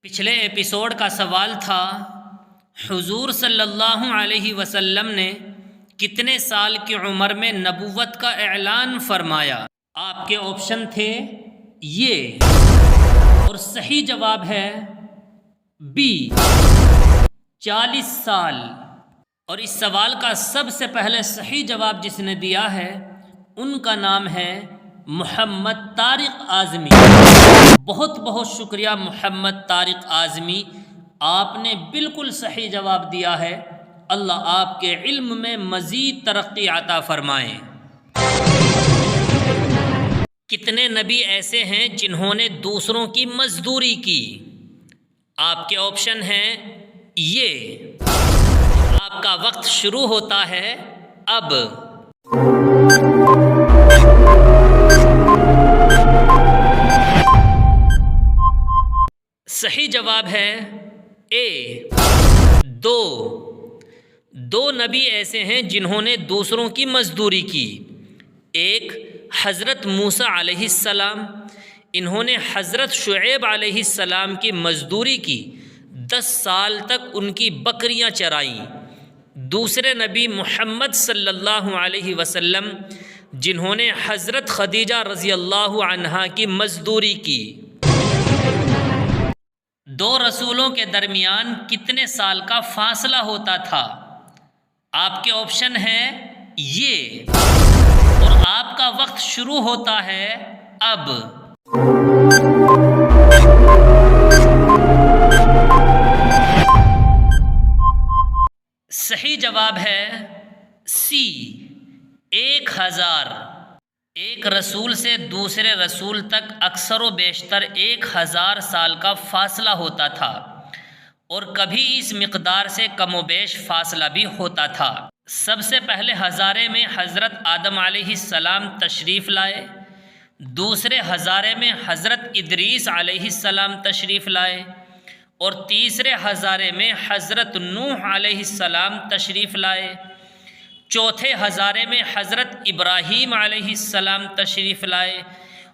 پچھلے ایپیسوڈ کا سوال تھا حضور صلی اللہ علیہ وسلم نے کتنے سال کی عمر میں نبوت کا اعلان فرمایا؟ آپ کے آپشن تھے یہ، اور صحیح جواب ہے بی 40 سال۔ اور اس سوال کا سب سے پہلے صحیح جواب جس نے دیا ہے ان کا نام ہے محمد طارق اعظمی۔ بہت بہت شکریہ محمد طارق اعظمی، آپ نے بالکل صحیح جواب دیا ہے۔ اللہ آپ کے علم میں مزید ترقی عطا فرمائے۔ کتنے نبی ایسے ہیں جنہوں نے دوسروں کی مزدوری کی؟ آپ کے آپشن ہیں یہ۔ آپ کا وقت شروع ہوتا ہے اب۔ صحیح جواب ہے اے 2 نبی ایسے ہیں جنہوں نے دوسروں کی مزدوری کی۔ ایک حضرت موسیٰ علیہ السلام، انہوں نے حضرت شعیب علیہ السلام کی مزدوری کی، 10 سال تک ان کی بکریاں چرائیں۔ دوسرے نبی محمد صلی اللہ علیہ وسلم، جنہوں نے حضرت خدیجہ رضی اللہ عنہا کی مزدوری کی۔ 2 رسولوں کے درمیان کتنے سال کا فاصلہ ہوتا تھا؟ آپ کے آپشن ہیں یہ، اور آپ کا وقت شروع ہوتا ہے اب۔ صحیح جواب ہے سی 1000۔ ایک رسول سے دوسرے رسول تک اکثر و بیشتر 1000 سال کا فاصلہ ہوتا تھا، اور کبھی اس مقدار سے کم و بیش فاصلہ بھی ہوتا تھا۔ سب سے پہلے ہزارے میں حضرت آدم علیہ السلام تشریف لائے، دوسرے ہزارے میں حضرت ادریس علیہ السلام تشریف لائے، اور تیسرے ہزارے میں حضرت نوح علیہ السلام تشریف لائے، چوتھے ہزارے میں حضرت ابراہیم علیہ السلام تشریف لائے،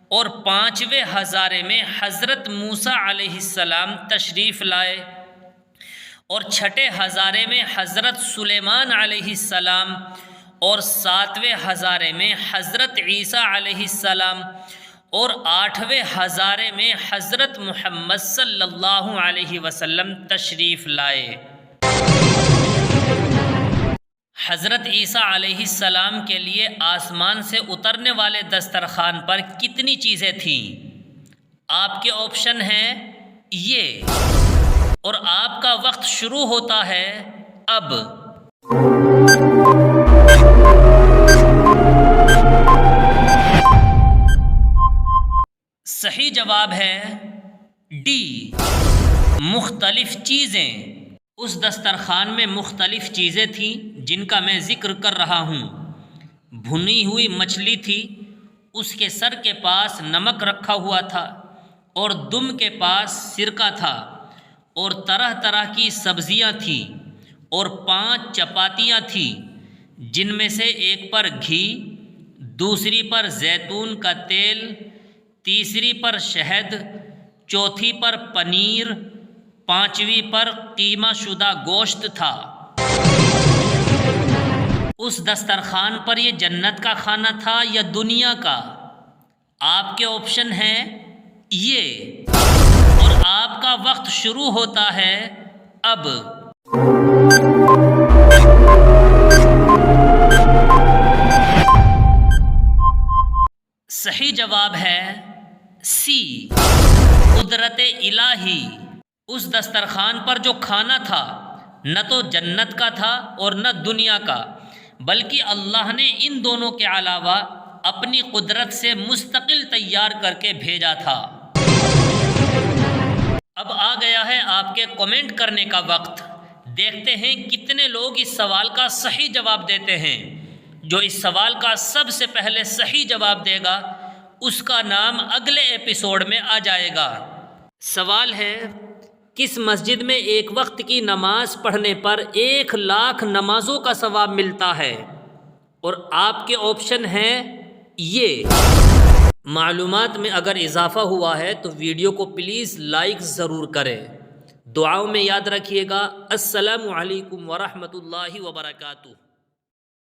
اور 5ویں ہزارے میں حضرت موسیٰ علیہ السلام تشریف لائے، اور 6 ہزارے میں حضرت سلیمان علیہ السلام، اور 7ویں ہزارے میں حضرت عیسیٰ علیہ السلام، اور 8ویں ہزارے میں حضرت محمد صلی اللہ علیہ وسلم تشریف لائے۔ حضرت عیسیٰ علیہ السلام کے لیے آسمان سے اترنے والے دسترخوان پر کتنی چیزیں تھیں؟ آپ کے آپشن ہیں یہ، اور آپ کا وقت شروع ہوتا ہے اب۔ صحیح جواب ہے ڈی مختلف چیزیں۔ اس دسترخوان میں مختلف چیزیں تھیں جن کا میں ذکر کر رہا ہوں۔ بھنی ہوئی مچھلی تھی، اس کے سر کے پاس نمک رکھا ہوا تھا، اور دم کے پاس سرکہ تھا، اور طرح طرح کی سبزیاں تھیں، اور 5 چپاتیاں تھیں، جن میں سے ایک پر گھی، دوسری پر زیتون کا تیل، تیسری پر شہد، چوتھی پر پنیر، 5ویں پر قیمہ شدہ گوشت تھا۔ اس دسترخوان پر یہ جنت کا کھانا تھا یا دنیا کا؟ آپ کے آپشن ہیں یہ، اور آپ کا وقت شروع ہوتا ہے اب۔ صحیح جواب ہے سی قدرت الہی۔ اس دسترخوان پر جو کھانا تھا نہ تو جنت کا تھا اور نہ دنیا کا، بلکہ اللہ نے ان دونوں کے علاوہ اپنی قدرت سے مستقل تیار کر کے بھیجا تھا۔ اب آ گیا ہے آپ کے کمنٹ کرنے کا وقت۔ دیکھتے ہیں کتنے لوگ اس سوال کا صحیح جواب دیتے ہیں۔ جو اس سوال کا سب سے پہلے صحیح جواب دے گا اس کا نام اگلے ایپیسوڈ میں آ جائے گا۔ سوال ہے، کس مسجد میں ایک وقت کی نماز پڑھنے پر 1,00,000 نمازوں کا ثواب ملتا ہے؟ اور آپ کے آپشن ہیں یہ۔ معلومات میں اگر اضافہ ہوا ہے تو ویڈیو کو پلیز لائک ضرور کریں۔ دعاؤں میں یاد رکھیے گا۔ السلام علیکم ورحمۃ اللہ وبرکاتہ۔